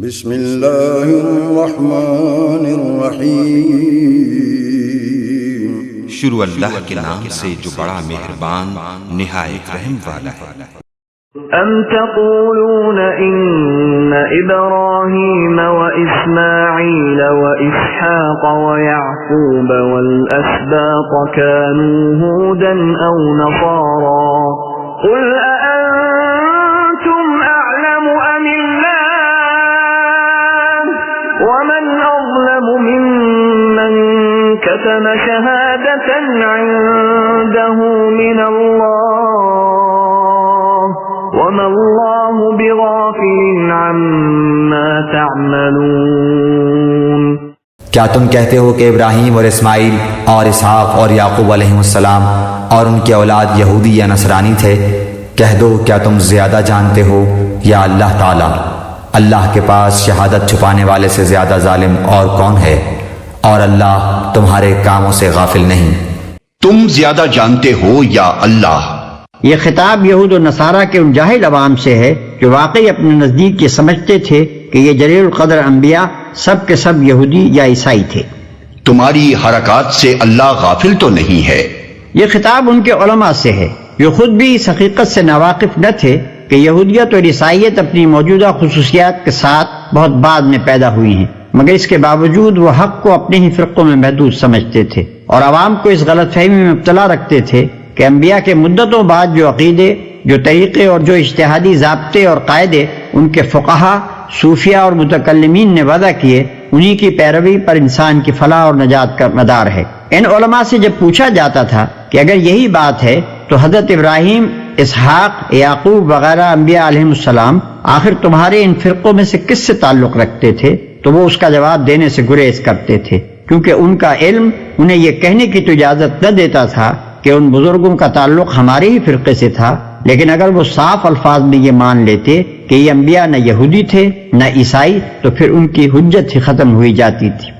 بسم اللہ الرحمن الرحیم، شروع اللہ کے نام سے جو بڑا مہربان نہایت رحم والا ہے۔ ام تقولون ان ابراہیم واسماعیل واسحاق ویعقوب والاسباط كانوا هودا او نصارا قل اانتم اعلم ام اللہ ومن اظلم ممن كتم شهادة عنده من اللہ وَمَا اللَّهُ بِغَافِلٍ عَمَّا تَعْمَلُونَ۔ کیا تم کہتے ہو کہ ابراہیم اور اسماعیل اور اسحاق اور یعقوب علیہ السلام اور ان کے اولاد یہودی یا نصرانی تھے؟ کہہ دو کیا تم زیادہ جانتے ہو یا اللہ تعالی؟ اللہ کے پاس شہادت چھپانے والے سے زیادہ ظالم اور کون ہے؟ اور اللہ تمہارے کاموں سے غافل نہیں۔ تم زیادہ جانتے ہو یا اللہ؟ یہ خطاب یہود و نصارہ کے ان جاہل عوام سے ہے جو واقعی اپنے نزدیک یہ سمجھتے تھے کہ یہ جلیل القدر انبیاء سب کے سب یہودی یا عیسائی تھے۔ تمہاری حرکات سے اللہ غافل تو نہیں ہے۔ یہ خطاب ان کے علماء سے ہے جو خود بھی اس حقیقت سے ناواقف نہ تھے کہ یہودیت اور عیسائیت اپنی موجودہ خصوصیات کے ساتھ بہت بعد میں پیدا ہوئی ہیں، مگر اس کے باوجود وہ حق کو اپنے ہی فرقوں میں محدود سمجھتے تھے اور عوام کو اس غلط فہمی میں مبتلا رکھتے تھے کہ انبیاء کے مدتوں بعد جو عقیدے، جو طریقے اور جو اجتہادی ضابطے اور قاعدے ان کے فقہا، صوفیہ اور متکلمین نے وضع کیے، انہی کی پیروی پر انسان کی فلاح اور نجات کا مدار ہے۔ ان علماء سے جب پوچھا جاتا تھا کہ اگر یہی بات ہے تو حضرت ابراہیم، اسحاق، یعقوب وغیرہ انبیاء علیہ السلام آخر تمہارے ان فرقوں میں سے کس سے تعلق رکھتے تھے؟ تو وہ اس کا جواب دینے سے گریز کرتے تھے، کیونکہ ان کا علم انہیں یہ کہنے کی تو اجازت نہ دیتا تھا کہ ان بزرگوں کا تعلق ہمارے ہی فرقے سے تھا، لیکن اگر وہ صاف الفاظ میں یہ مان لیتے کہ یہ انبیاء نہ یہودی تھے نہ عیسائی تو پھر ان کی حجت ہی ختم ہوئی جاتی تھی۔